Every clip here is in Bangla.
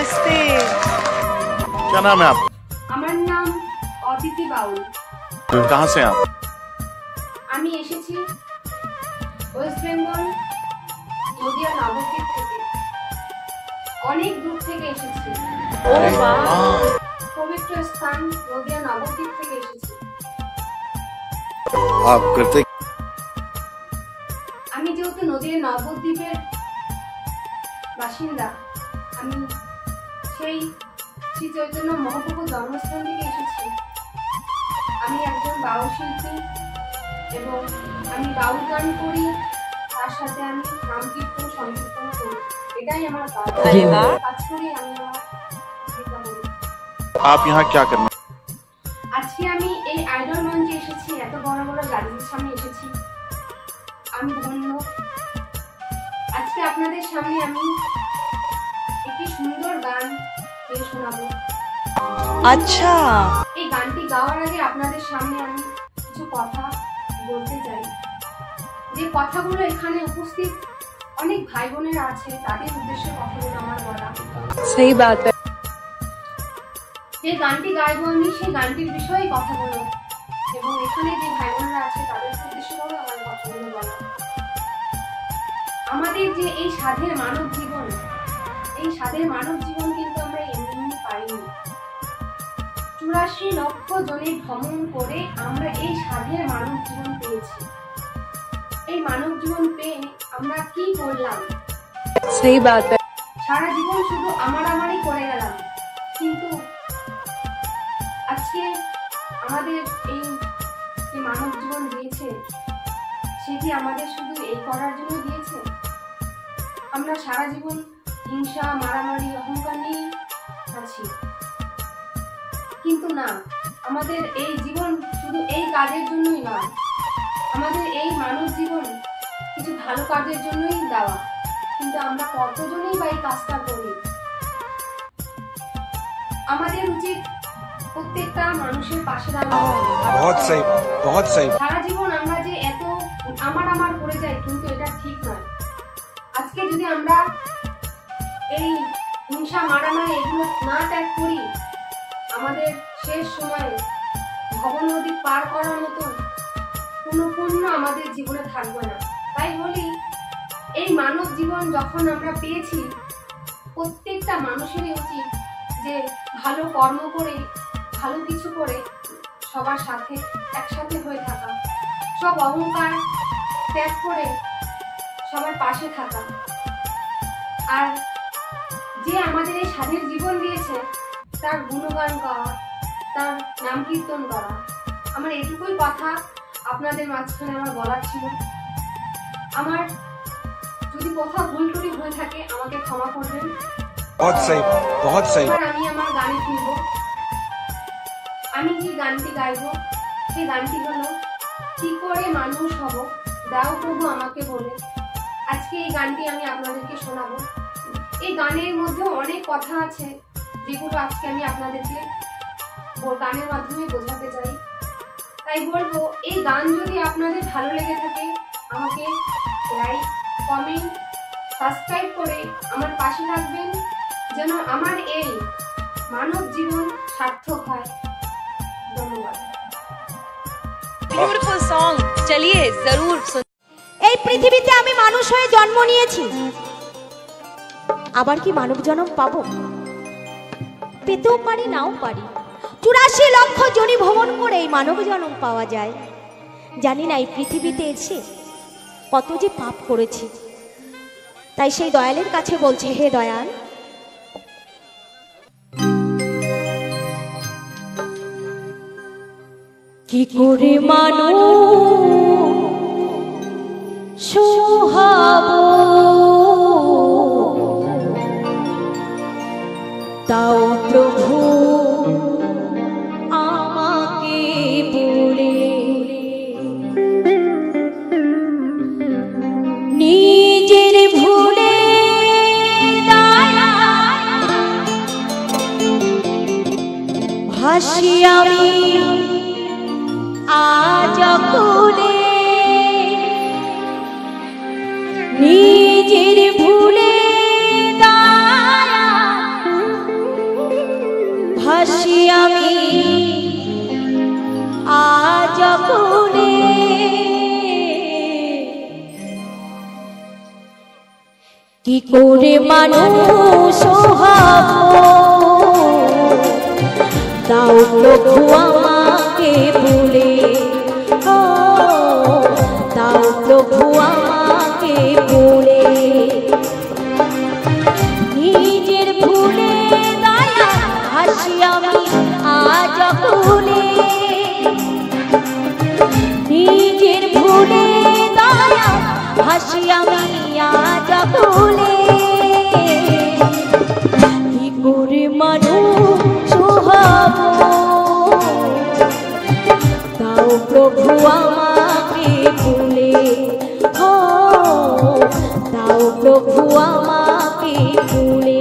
नमस्ते। क्या नाम है आप? আমার নাম অদিতি বাউল। कहाँ से हैं आप? আমি এসেছি ওয়েস্ট বেঙ্গল নদিয়া নবদ্বীপ থেকে, অনেক দূর থেকে এসেছি। ओ वाह। পবিত্র স্থান নদিয়া নবদ্বীপ থেকে এসেছি। आप करते আমি যেহেতু নদিয়া নবদ্বীপের বাসিন্দা, আমি সেই শ্রী চৈতন্য মহাপ্রভুর জন্মস্থান থেকে এসেছি। আমি একজন বাউল শিল্পী এবং আমি বাউল গান করি, তার সাথে আমি নাম কীর্তন সংকীর্তন করি। এটাই আমার কাজ। अरे वाह। কাজ করি আমি আমার জীবিকা করি। आप यहाँ क्या करना? আজকে আমি এই আইডল মঞ্চে এসেছি, এত বড় বড় গাড়ির সামনে এসেছি, আমি ধন্য। আজকে আপনাদের সামনে আমি একটি সুন্দর গান গেয়ে শোনাবো। अच्छा। এই গানটি গাওয়ার আগে আপনাদের সামনে আমি কিছু কথা বলতে চাই। যে কথাগুলো এখানে উপস্থিত অনেক ভাই বোনেরা আছে, তাদের উদ্দেশ্যে কথাগুলো আমার বলা। सही बात है। যে গানটি গাইবো আমি, সেই গানটির বিষয়ে কথা বলবো এবং এখানে যে ভাই বোনেরা আছে তাদের উদ্দেশ্য করে আমার কথাগুলো বলা। আমাদের যে এই সাধের মানব জীবন, এই সাধের মানব জীবন কিন্তু আমরা এমনি পাইনি। 84 লক্ষ জনের ভ্রমণ করে আমরা এই সাধের মানব জীবন পেয়েছি। এই মানব জীবন পেয়ে আমরা কি করলাম? सही बात है। সারা জীবন শুধু আমারই করে গেলাম, কিন্তু আজকে আমাদের এই যে মানব জীবন দিয়েছে, সে কি আমাদের শুধু এই করার জন্য দিয়েছে? আমরা সারা জীবন হিংসা, মারামারি, অহংকার নিয়ে আছি, কিন্তু না, আমাদের এই জীবন শুধু এই কাজের জন্যই নয়। আমাদের এই মানব জীবন কিছু ভালো কাজের জন্যই দেওয়া, কিন্তু আমরা কতজনই বা এই কাজটা করি? আমাদের উচিত প্রত্যেকটা মানুষের পাশে দাঁড়ানো। बहुत सही, बहुत सही। সারা জীবন আমরা যে এত আমার করে যাই, কিন্তু এটা ঠিক নয়। আজকে যদি আমরা এই হিংসা, মারামারি এগুলো না ত্যাগ করি, আমাদের শেষ সময়ে ভবন নদী পার করার মতন কোনো পুণ্য আমাদের জীবনে থাকবে না। তাই বলি, এই মানব জীবন যখন আমরা পেয়েছি, প্রত্যেকটা মানুষেরই উচিত যে ভালো কর্ম করে, ভালো কিছু করে সবার সাথে একসাথে হয়ে থাকা, সব অহংকার ত্যাগ করে সবার পাশে থাকা। আর যে আমাদের এই স্বাধীন জীবন দিয়েছে, তার গুণগান করা, তার নাম কীর্তন করা। আমার এটুকুই কথা আপনাদের মাঝখানে আমার বলার ছিল। আমার যদি কোথাও ভুল ত্রুটি হয়ে থাকে আমাকে ক্ষমা করবেন। बहुत सही, बहुत सही। এবার আমি আমার গানে ফিরব। আমি যে গানটি গাইবো সেই গানটি হলো কি করে মানুষ হব, দাও প্রভু আমাকে বলে। আজকে এই গানটি আমি আপনাদেরকে শোনাবো। এই গানের মধ্যে অনেক কথা আছে, যেগুলো আজকে আমি আপনাদেরকে গানের মাধ্যমে বোঝাতে চাই। তাই বলবো, এই গান যদি আপনাদের ভালো লেগে থাকে, আমাকে লাইক, কমেন্ট, সাবস্ক্রাইব করে আমার পাশে থাকবেন, যেন আমার এই মানব জীবন সার্থক হয়। ধন্যবাদ। ब्यूटीफुल सॉन्ग, चलिए जरूर सुन। এই পৃথিবীতে আমি মানুষ হয়ে জন্ম নিয়েছি, আবার কি মানব জন্ম পাবো? পেতেও পারি, নাও পারি। 84 লক্ষ জনি ভ্রমণ করে এই মানব জন্ম পাওয়া যায়। জানি না এই পৃথিবীতে এসে কত যে পাপ করেছি। তাই সেই দয়ালের কাছে বলছে, হে দয়াল, কি করে মানুষ হব, তাও প্রভু আমাকে বলে। নিজের ভুলে ভাসি আমি আজ কুলে, নিজের ভুলে কি করে মানুষ হব, দাও প্রভু আমাকে ভুলে, ও দাও প্রভু আমাকে ভুলে। নিজের ভুলে দয়া হাসি আমি আজ ভুলে, নিজের ভুলে দয়া হাসি আমি আজ ভুলে। কি করে মানুষ হব, দাও প্রভু আমাকে ভুলে, ও দাও প্রভু আমাকে ভুলে।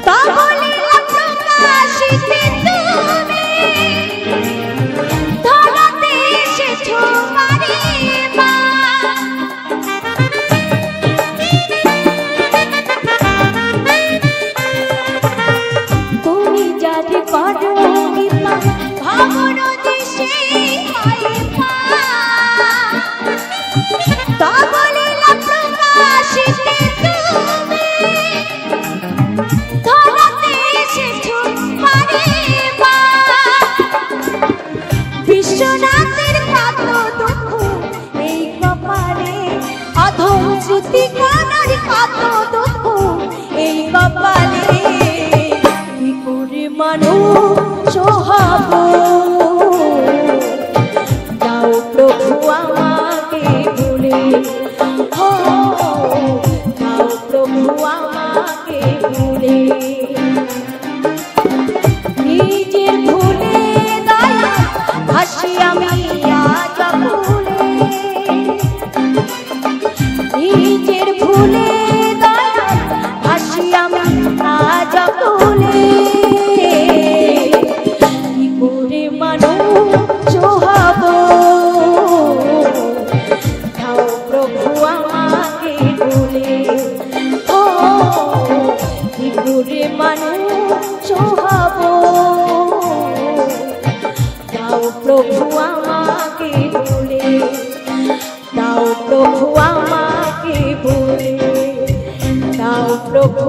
তবলীলা প্রকাশিতে তুমি ধরাতে এসেছো বারে বার। তুমি যারে করো কৃপা ভাবন দিশে হয় পার। তবলীলা প্রকাশিতে তুমি ধরাতে এসেছো বারে বার। বিশ্বনাথের কত দুঃখ এই কপালে, অধম শ্রুতি কণার কত দুঃখ এই কপালে। কি করে মানুষ সোহাব, দাও প্রভু আমাকে ভুলে, ও দাও প্রভু আমাকে ভুলে। নিজের ভুলে দয়া হাসি আমি আজ ভুলে, নিজের ভুলে দয়া হাসি আমি আজ ভুলে। কি করে মানুষ সোহাব, দাও প্রভু আমাকে ভুলে, ও কি করে মানুষ সোহাব, দাও প্রভু আমাকে ভুলে, দাও প্রভু আমাকে ভুলে, দাও প্রভু